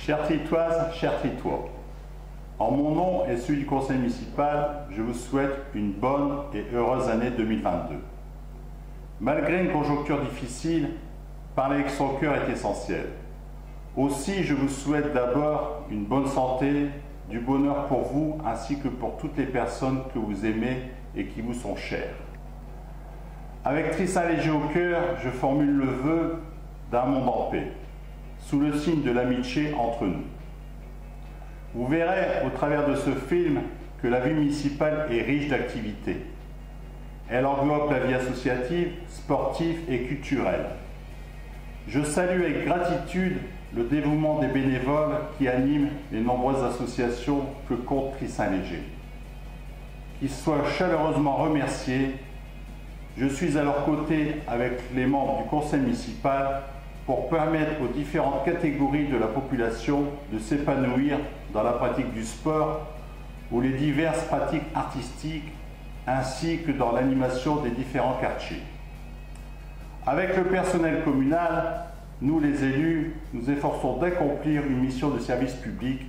Chères Tritoises, chers Tritois, en mon nom et celui du conseil municipal, je vous souhaite une bonne et heureuse année 2022. Malgré une conjoncture difficile, parler avec son cœur est essentiel. Aussi, je vous souhaite d'abord une bonne santé, du bonheur pour vous ainsi que pour toutes les personnes que vous aimez et qui vous sont chères. Avec Tristan Léger au cœur, je formule le vœu d'un monde en paix, sous le signe de l'amitié entre nous. Vous verrez au travers de ce film que la vie municipale est riche d'activités. Elle englobe la vie associative, sportive et culturelle. Je salue avec gratitude le dévouement des bénévoles qui animent les nombreuses associations que compte Tristan Léger. Qu'ils soient chaleureusement remerciés. Je suis à leur côté avec les membres du conseil municipal pour permettre aux différentes catégories de la population de s'épanouir dans la pratique du sport ou les diverses pratiques artistiques ainsi que dans l'animation des différents quartiers. Avec le personnel communal, nous les élus, nous efforçons d'accomplir une mission de service public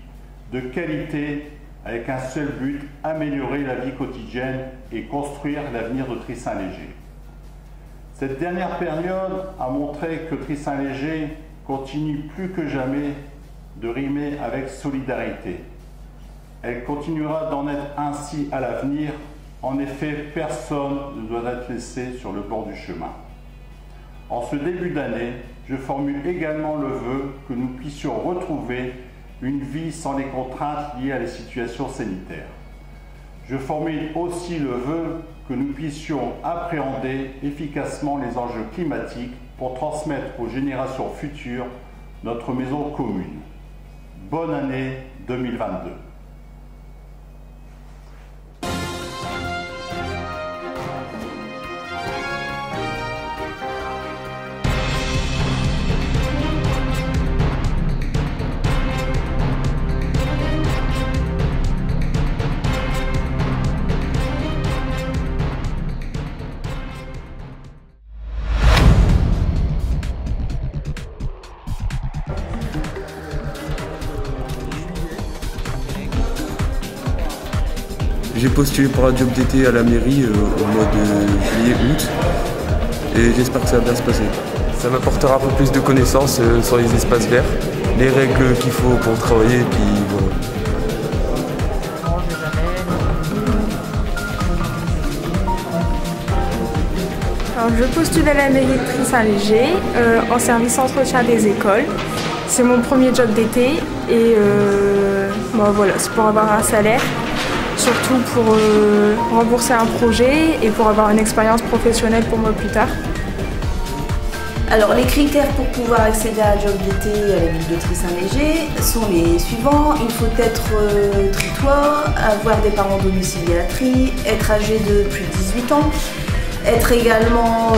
de qualité avec un seul but, améliorer la vie quotidienne et construire l'avenir de Tristan Léger. Cette dernière période a montré que Tristan Léger continue plus que jamais de rimer avec solidarité. Elle continuera d'en être ainsi à l'avenir. En effet, personne ne doit être laissé sur le bord du chemin. En ce début d'année, je formule également le vœu que nous puissions retrouver une vie sans les contraintes liées à la situation sanitaire. Je formule aussi le vœu que nous puissions appréhender efficacement les enjeux climatiques pour transmettre aux générations futures notre maison commune. Bonne année 2022. J'ai postulé pour un job d'été à la mairie au mois de juillet-août et j'espère que ça va bien se passer. Ça m'apportera un peu plus de connaissances sur les espaces verts, les règles qu'il faut pour travailler et puis voilà. Alors, je postule à la mairie de Tristan Léger en service entretien des écoles. C'est mon premier job d'été et voilà, c'est pour avoir un salaire. Surtout pour rembourser un projet et pour avoir une expérience professionnelle pour moi plus tard. Alors les critères pour pouvoir accéder à un job d'été à la ville de Tristan Léger sont les suivants. Il faut être tritois, avoir des parents domiciliés à Tri, être âgé de plus de 18 ans, être également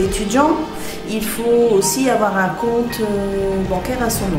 étudiant. Il faut aussi avoir un compte bancaire à son nom.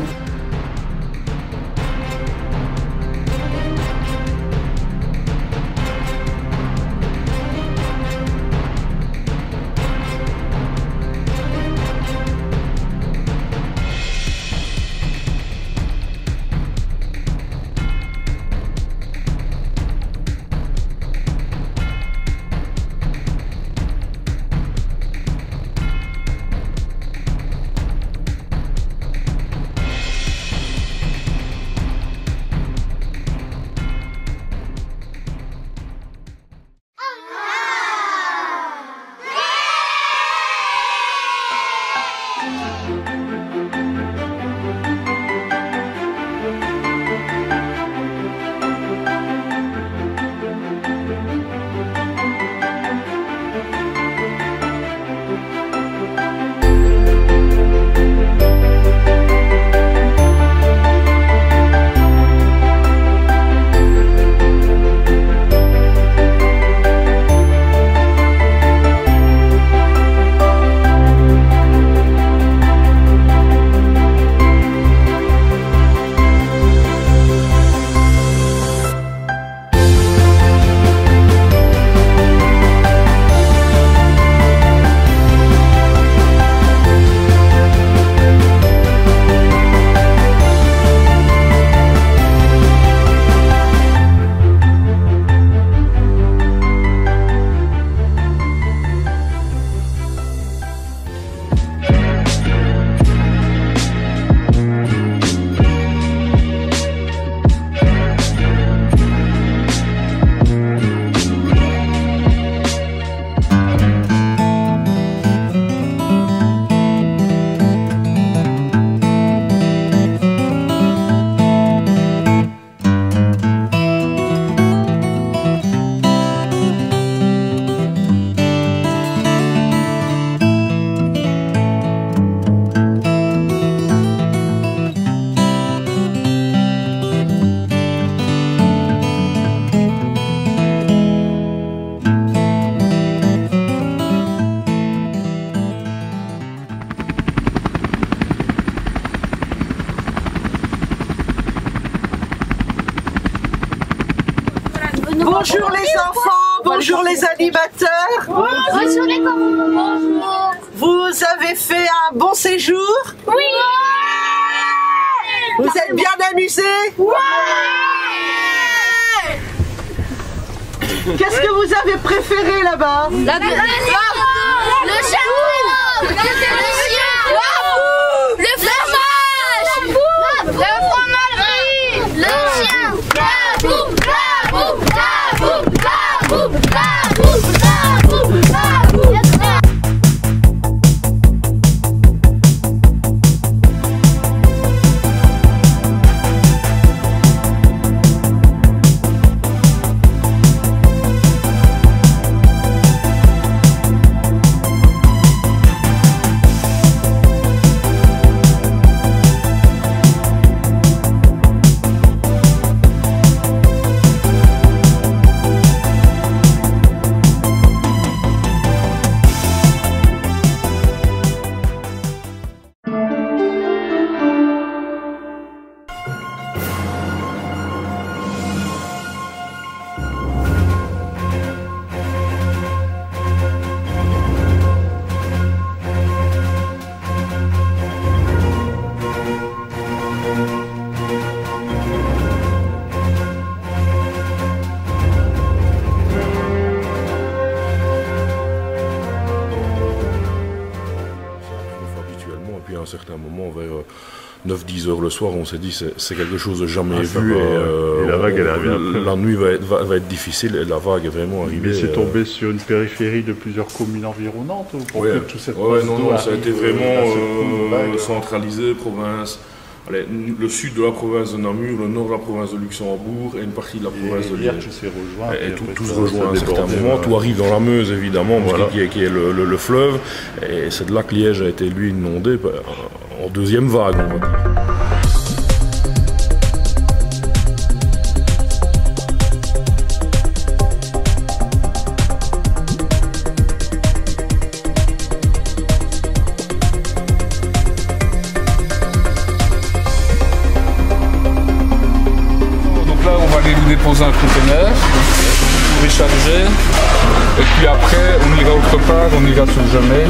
Bonjour les enfants, bonjour les animateurs. Bonjour les parents, bonjour. Vous avez fait un bon séjour? Oui. Vous êtes bien amusés? Ouais. Qu'est-ce que vous avez préféré là-bas? Le chat, le chien, le fromage, le fromagerie, le chien, la boum, la boum, la boum, la boum, la boum, la boum, la boum. À un certain moment, vers 9-10 heures le soir, on s'est dit c'est quelque chose de jamais vu. Et la vague, elle est arrivée après. La nuit va être difficile et la vague est vraiment arrivée. Mais c'est tombé sur une périphérie de plusieurs communes environnantes pour que tout cette non, ça a été vraiment centralisé, province. Allez, le sud de la province de Namur, le nord de la province de Luxembourg et une partie de la province de Liège. Et tout se rejoint à un certain moment. Tout arrive dans la Meuse, évidemment, qui est le fleuve. Et c'est de là que Liège a été, lui, inondé en deuxième vague, on va dire. Déposer un conteneur, recharger, et puis après on ira autre part, on ira sur jamais.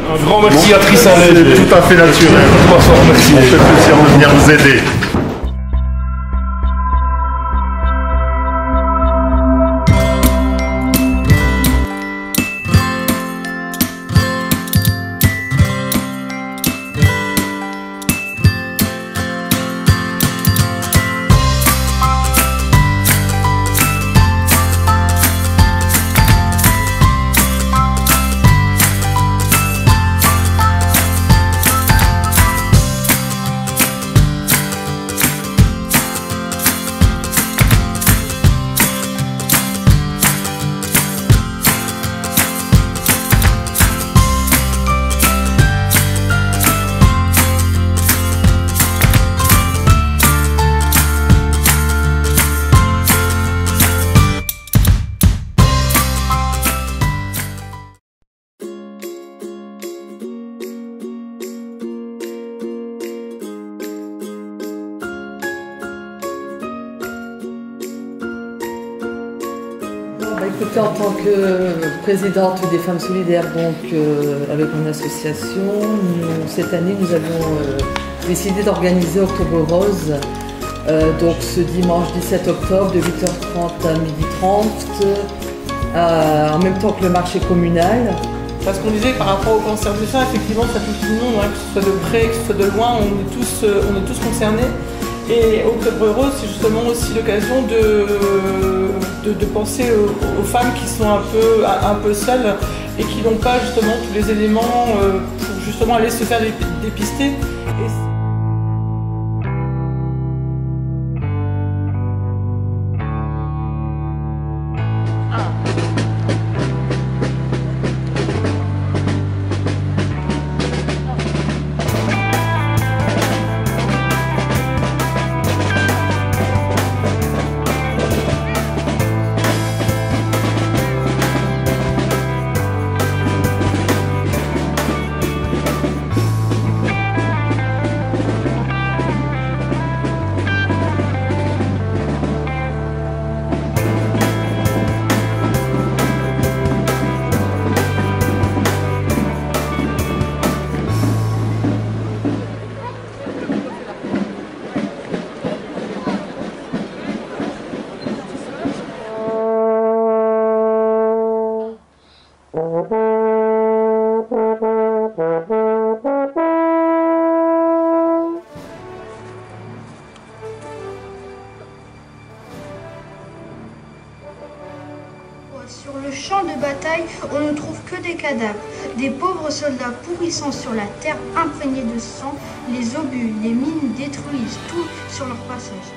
Un grand merci à Tristan Léger. C'est tout à fait naturel. Merci. On fait plaisir de venir vous aider. Écoutez, en tant que présidente des Femmes Solidaires, donc avec mon association, cette année nous avons décidé d'organiser Octobre Rose, donc ce dimanche 17 octobre de 8h30 à 12h30 en même temps que le marché communal. Parce qu'on disait par rapport au cancer du sein, effectivement ça touche tout le monde, hein, que ce soit de près, que ce soit de loin, on est tous concernés. Et au Club Rose, c'est justement aussi l'occasion de penser aux femmes qui sont un peu seules et qui n'ont pas justement tous les éléments pour justement aller se faire dépister. Sur le champ de bataille, on ne trouve que des cadavres, des pauvres soldats pourrissant sur la terre imprégnée de sang. Les obus, les mines détruisent tout sur leur passage.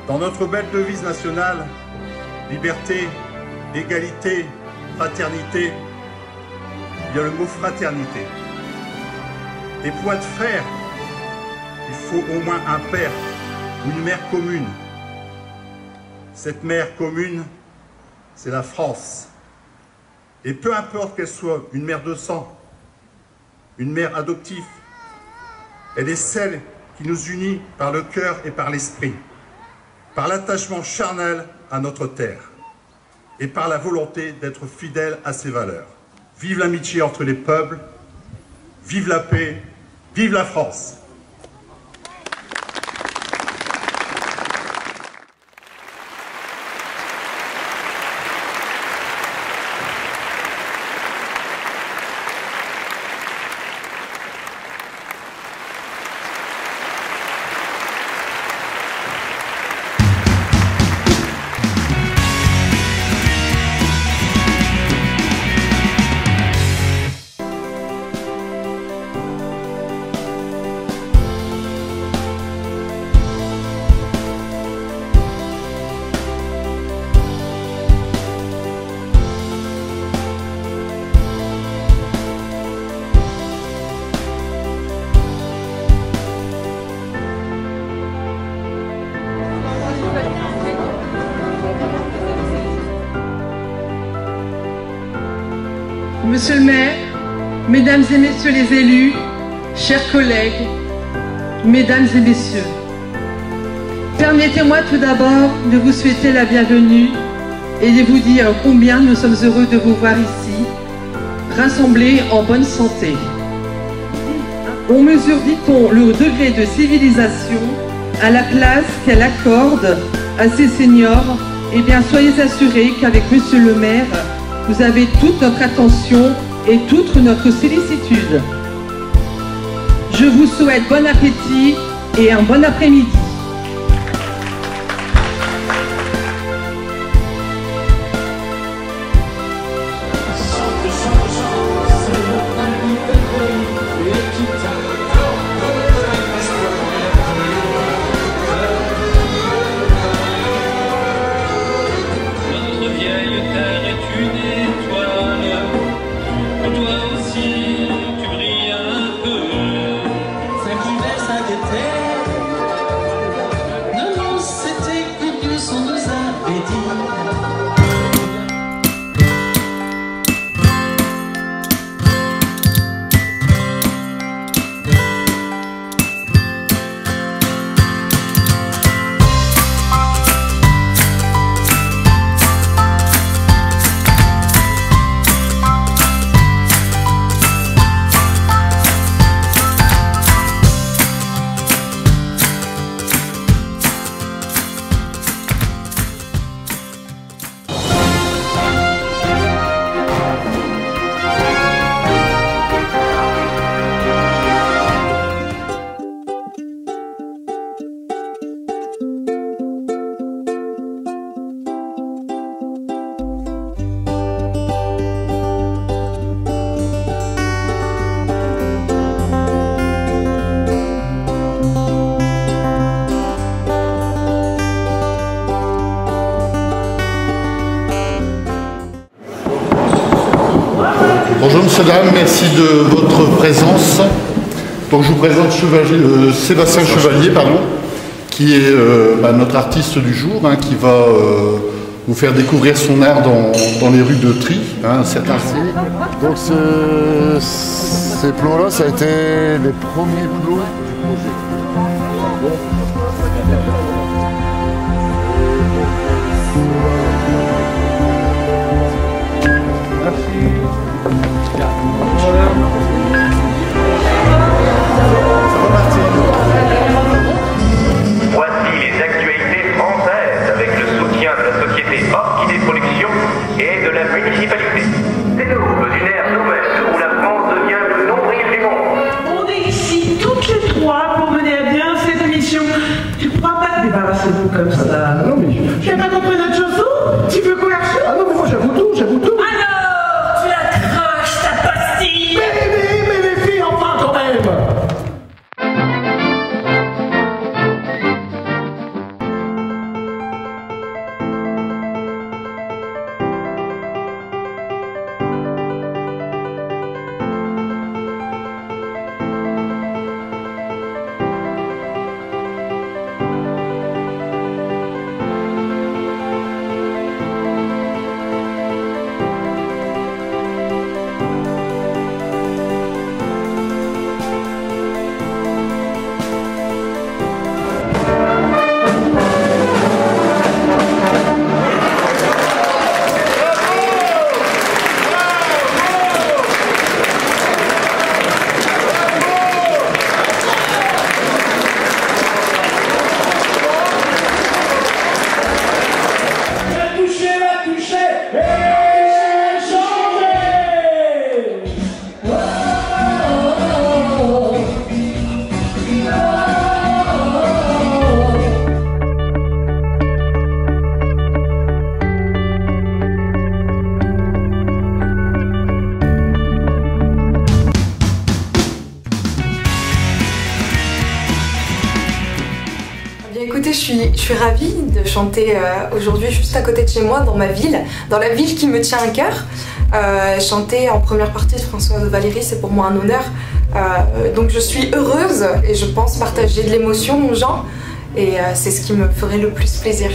Dans notre belle devise nationale, liberté, égalité, fraternité, il y a le mot fraternité. Et pour être frère, il faut au moins un père ou une mère commune. Cette mère commune, c'est la France. Et peu importe qu'elle soit une mère de sang, une mère adoptive, elle est celle qui nous unit par le cœur et par l'esprit, par l'attachement charnel à notre terre et par la volonté d'être fidèle à ses valeurs. Vive l'amitié entre les peuples, vive la paix, vive la France! Monsieur le maire, mesdames et messieurs les élus, chers collègues, mesdames et messieurs, permettez-moi tout d'abord de vous souhaiter la bienvenue et de vous dire combien nous sommes heureux de vous voir ici, rassemblés en bonne santé. On mesure, dit-on, le degré de civilisation à la place qu'elle accorde à ses seniors. Eh bien, soyez assurés qu'avec monsieur le maire, vous avez toute notre attention et toute notre sollicitude. Je vous souhaite bon appétit et un bon après-midi. messieurs, dames, merci de votre présence. Donc je vous présente Sébastien Chevalier, qui est notre artiste du jour, qui va vous faire découvrir son art dans les rues de Try, certains. Donc ces plots-là, ça a été les premiers plots du projet. Voici les actualités françaises avec le soutien de la société Orchidée Production et de la municipalité. C'est nous, une ère nouvelle où la France devient le nombril du monde. On est ici toutes les trois pour mener à bien cette mission. Tu crois pas te débarrasser de vous comme ça? Non mais je n'ai pas compris notre chanson. Tu veux qu'on la reçoive? Ah non mais moi j'avoue tout. Alors, tu la craches ta pastille. Mais les filles, enfin quand même. Écoutez, je suis ravie de chanter aujourd'hui juste à côté de chez moi, dans ma ville, dans la ville qui me tient à cœur. Chanter en première partie de Françoise Valéry, c'est pour moi un honneur. Donc je suis heureuse et je pense partager de l'émotion aux gens et c'est ce qui me ferait le plus plaisir.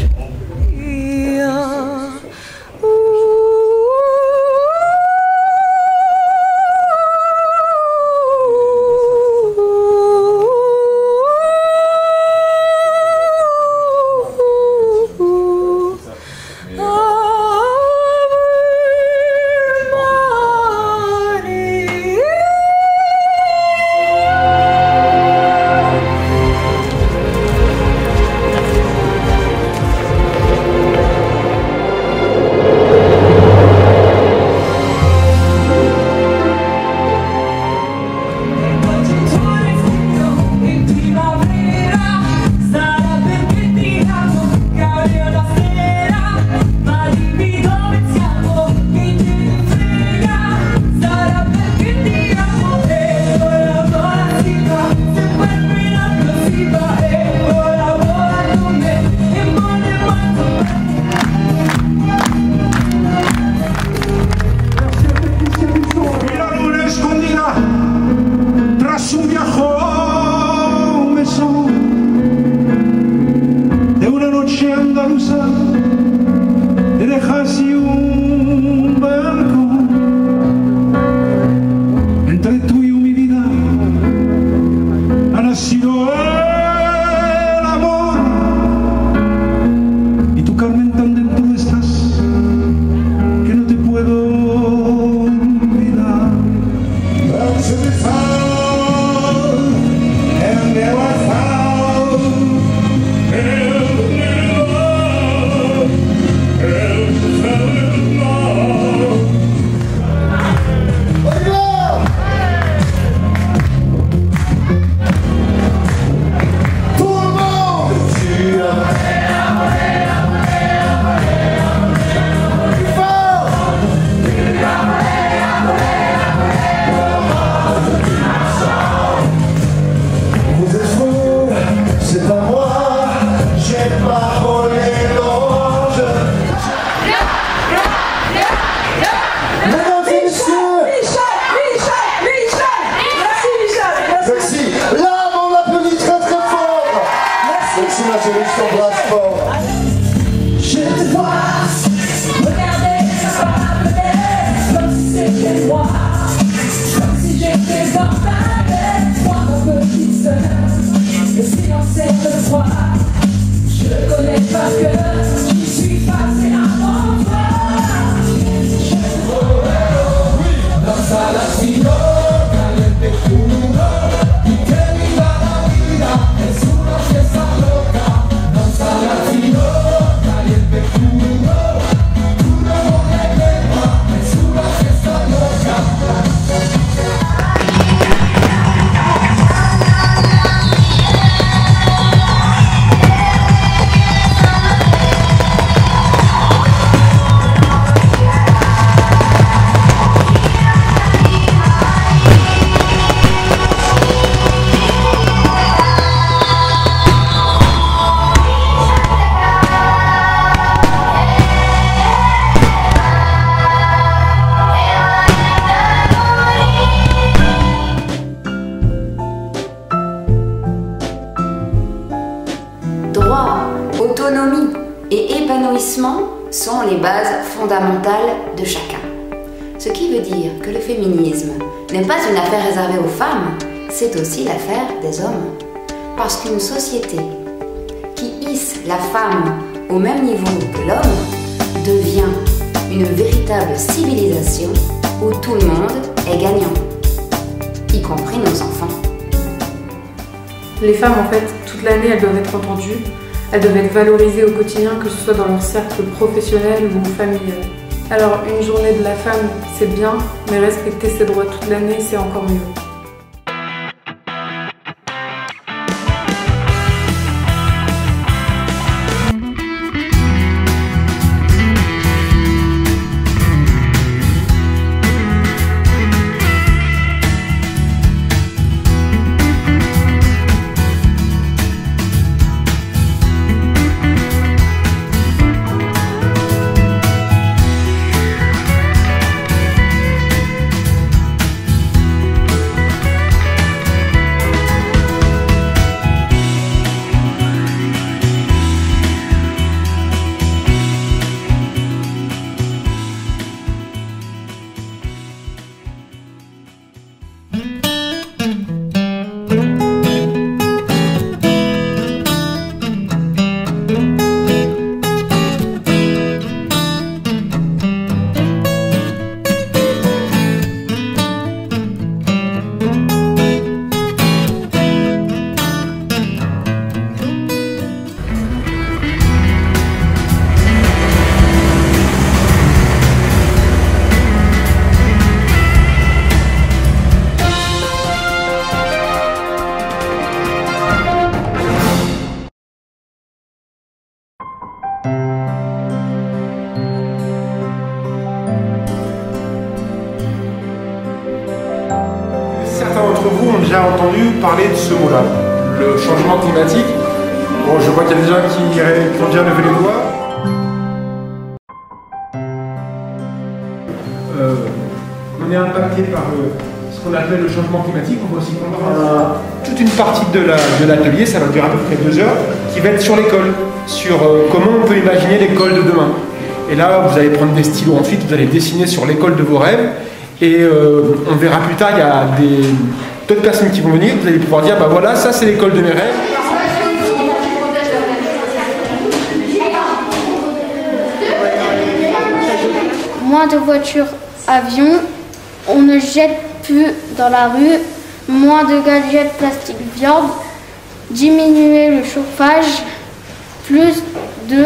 sur Blackmore. Je te vois, regarder ça va comme si c'était moi, comme si j'étais dans ta tête, moi mon petit sœur, le silence et le froid, je connais pas que j'y suis passé avant toi. Je te vois, dans sa latino, caliente puro, y que viva la vida, es una fiesta loca, dans sa latino. Autonomie et épanouissement sont les bases fondamentales de chacun. Ce qui veut dire que le féminisme n'est pas une affaire réservée aux femmes, c'est aussi l'affaire des hommes. Parce qu'une société qui hisse la femme au même niveau que l'homme devient une véritable civilisation où tout le monde est gagnant, y compris nos enfants. Les femmes, en fait, toute l'année, elles doivent être entendues. Elles doivent être valorisées au quotidien, que ce soit dans leur cercle professionnel ou familial. Alors, une journée de la femme, c'est bien, mais respecter ses droits toute l'année, c'est encore mieux. Déjà entendu parler de ce mot-là, le changement climatique. Bon, je vois qu'il y a des gens qui ont déjà levé les doigts. On est impacté par ce qu'on appelle le changement climatique. On va aussi prendre toute une partie de l'atelier, ça va durer à peu près 2 heures, qui va être sur l'école, sur comment on peut imaginer l'école de demain. Et là, vous allez prendre des stylos ensuite, vous allez dessiner sur l'école de vos rêves. Et on verra plus tard, il y a d'autres personnes qui vont venir, vous allez pouvoir dire, bah voilà, ça c'est l'école de mes rêves. Moins de voitures, avions, on ne jette plus dans la rue, moins de gadgets plastique viande, diminuer le chauffage, plus de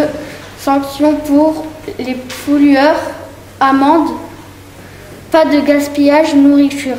sanctions pour les pollueurs, amendes, pas de gaspillage nourriture.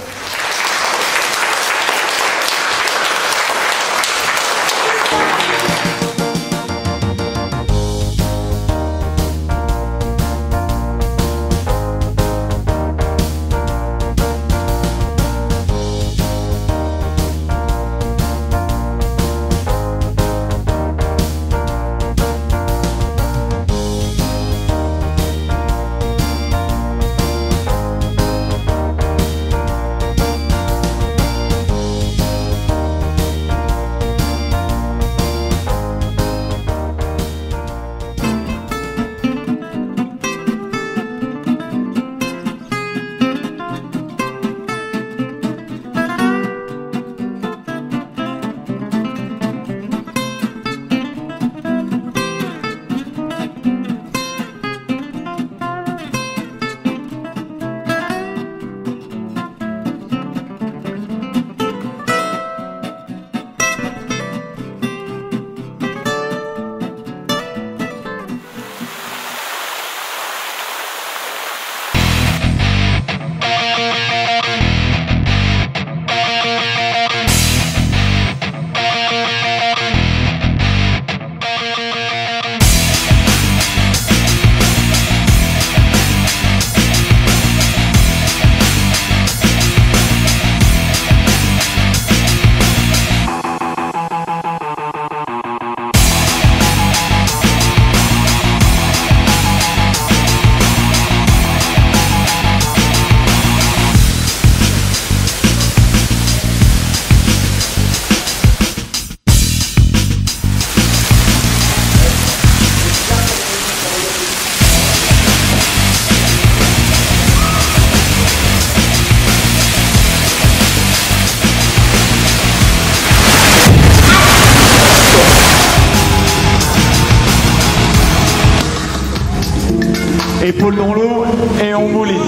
Épaule dans l'eau et on mouline.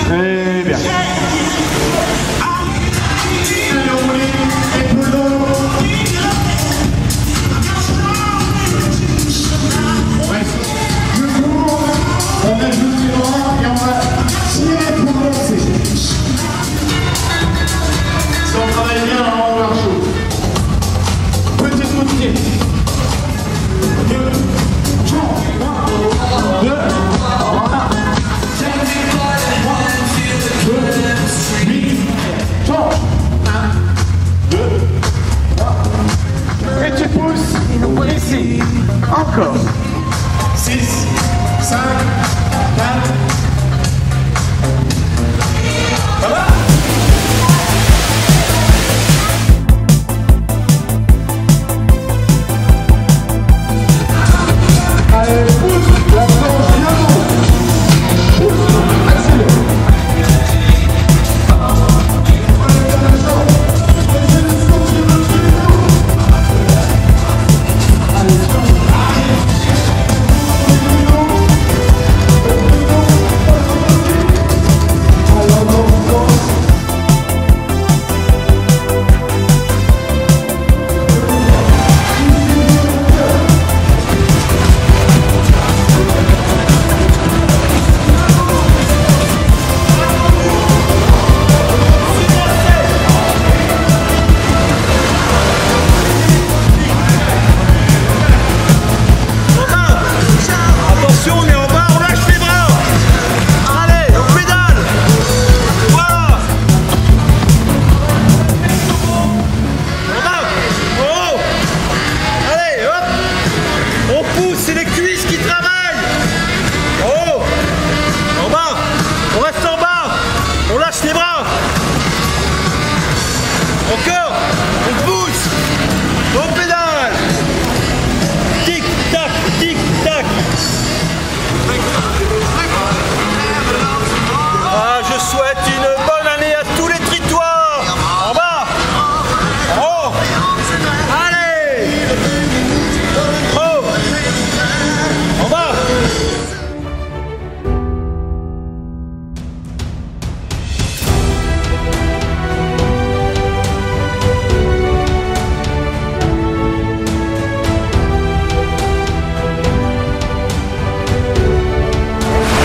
Très bien. On a joué droit et on va tirer pour lancer. Si on travaille bien, on va chaud. Petit coup de pied. 2, 2, et tu pousses ici. Encore. 6, 5, 4. Voilà. Allez, pousse la planche bien haut. Pousse, accélère.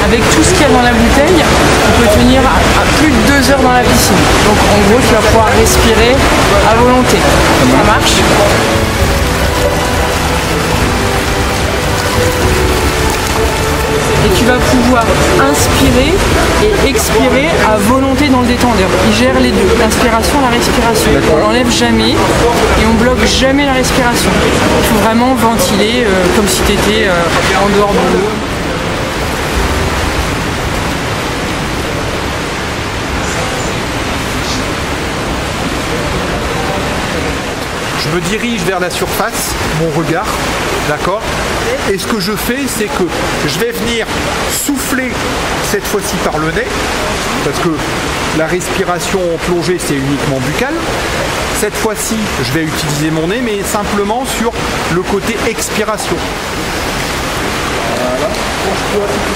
Avec tout ce qu'il y a dans la bouteille, on peut tenir à plus de 2 heures dans la piscine. Donc en gros, tu vas pouvoir respirer à volonté. Ça marche ? Et tu vas pouvoir inspirer et expirer à volonté dans le détendeur. Il gère les deux, l'inspiration et la respiration. On n'enlève jamais et on bloque jamais la respiration. Il faut vraiment ventiler comme si tu étais en dehors de l'eau. Je me dirige vers la surface, mon regard, d'accord ? Et ce que je fais, c'est que je vais venir souffler cette fois-ci par le nez, parce que la respiration en plongée, c'est uniquement buccal. Cette fois-ci, je vais utiliser mon nez, mais simplement sur le côté expiration. Voilà. Penche-toi, tu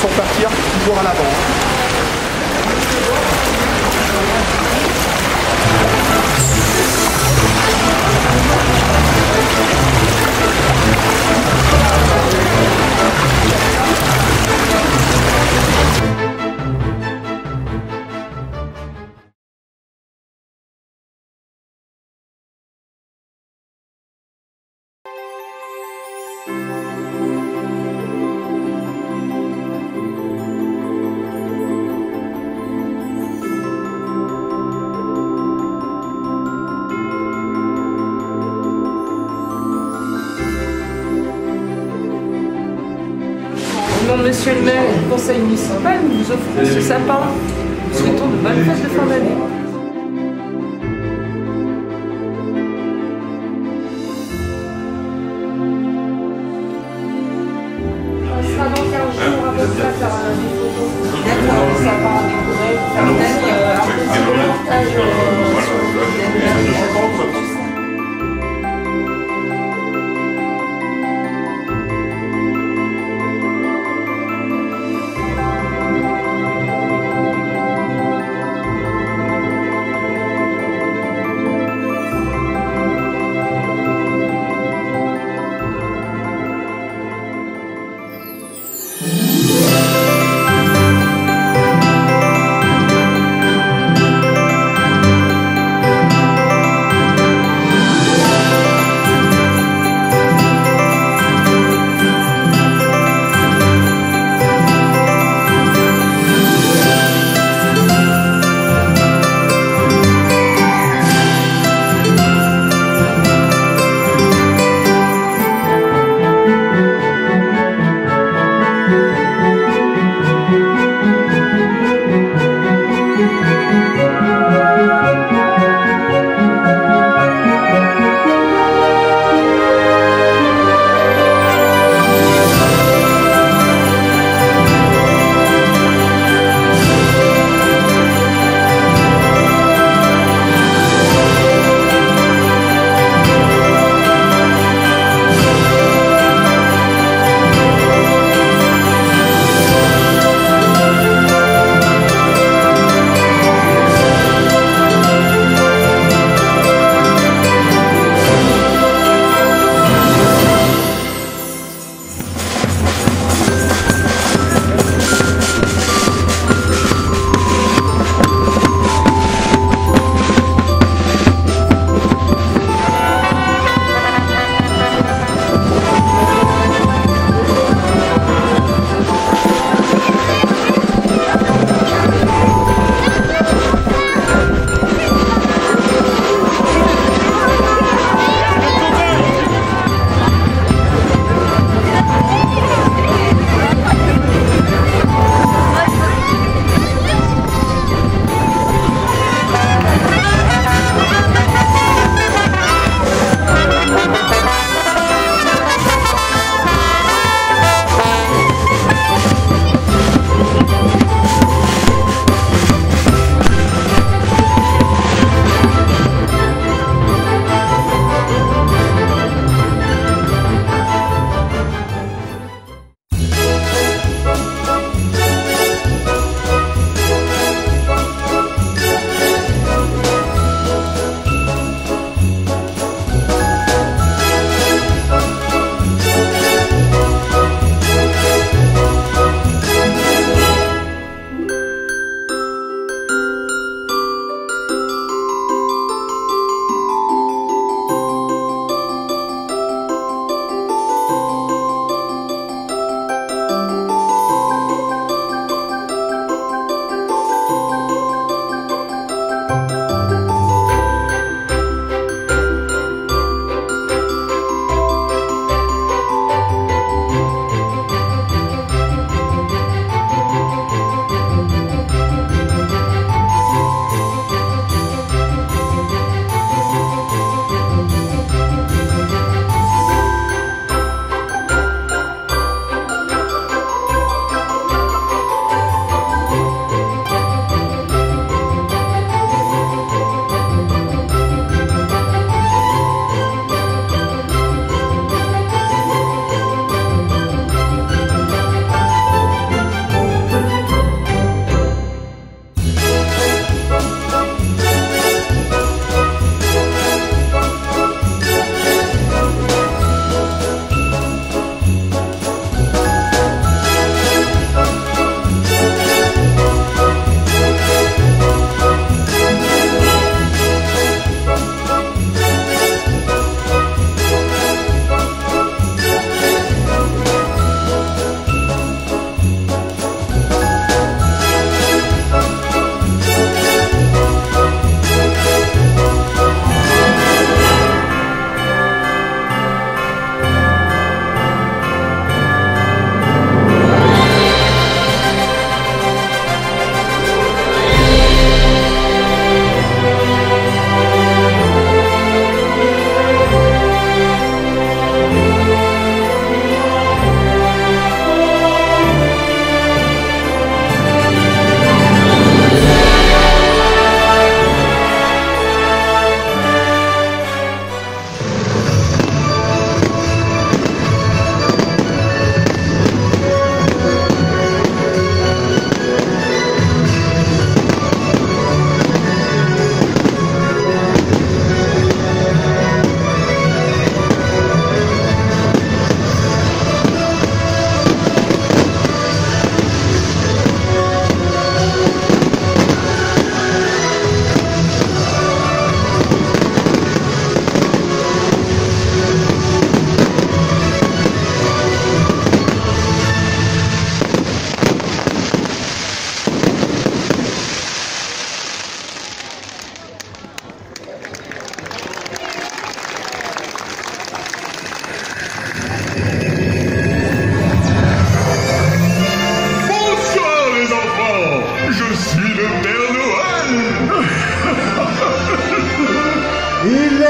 sens partir, toujours à l'avant. Monsieur le maire et le conseil municipal, nous vous offrons ce sapin. Nous souhaitons de bonnes fêtes de fin d'année. On sera dans 15 jours à peu près à faire des photos. D'accord. Le sapin décoré, faire un petit reportage sur le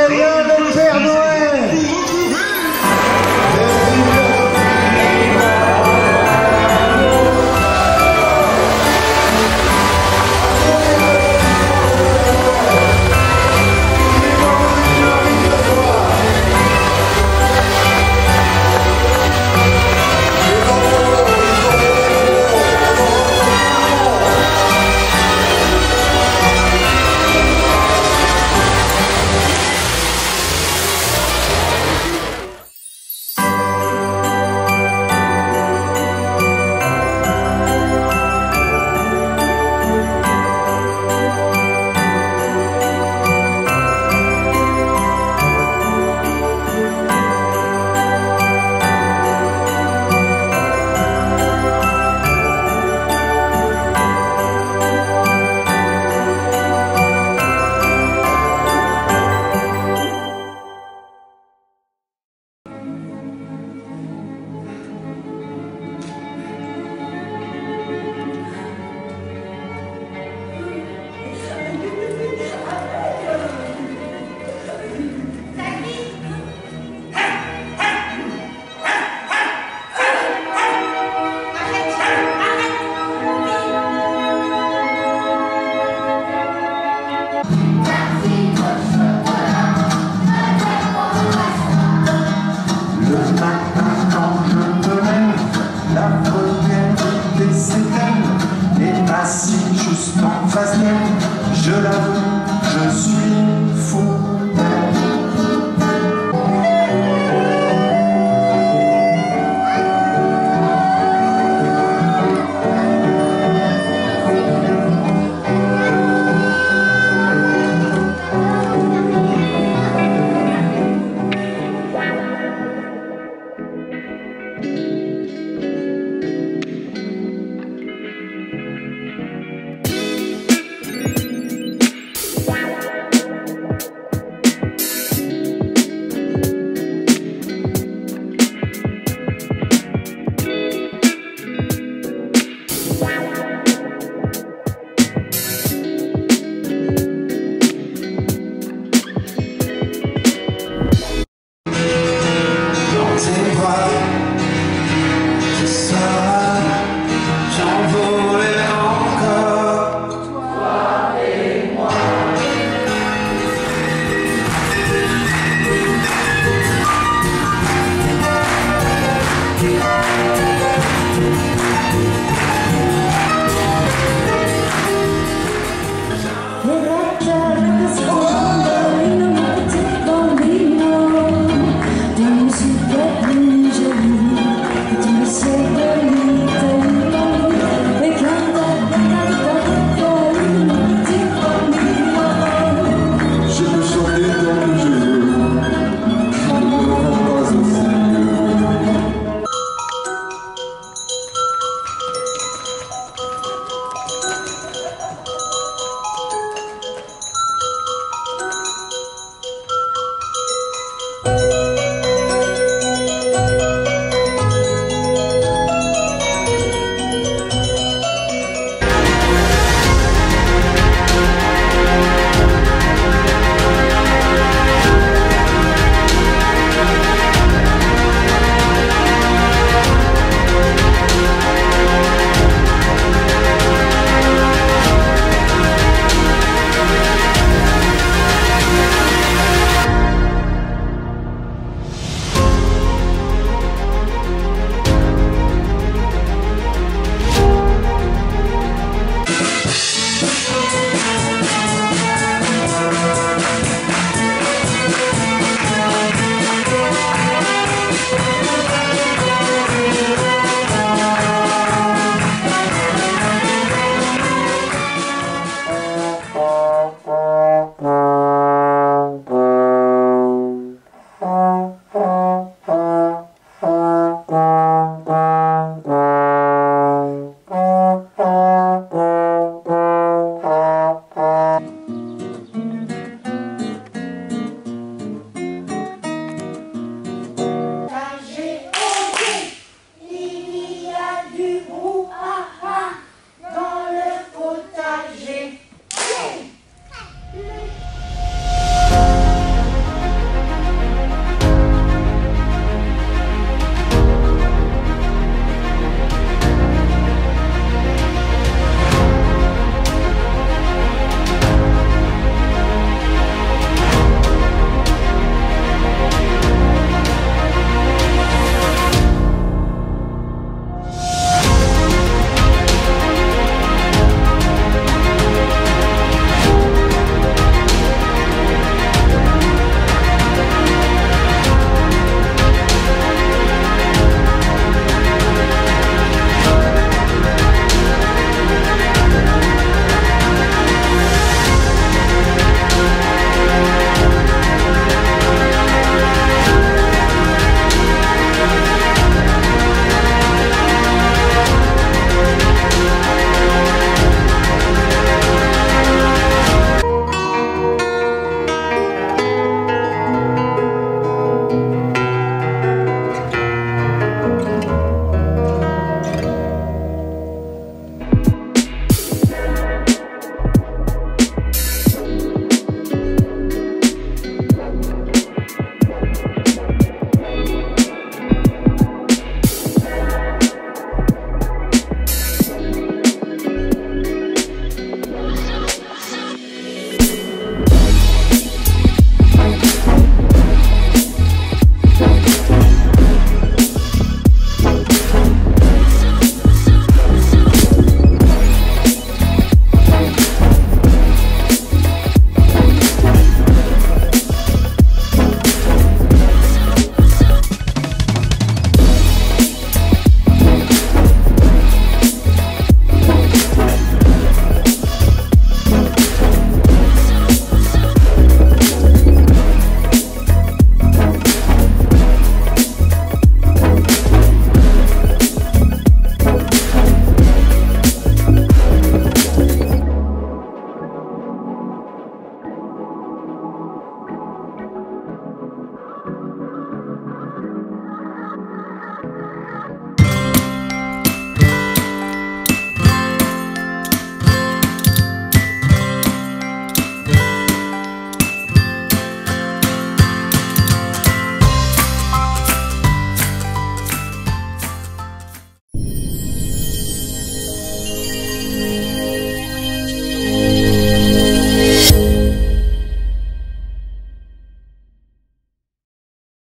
vient le Père Noël.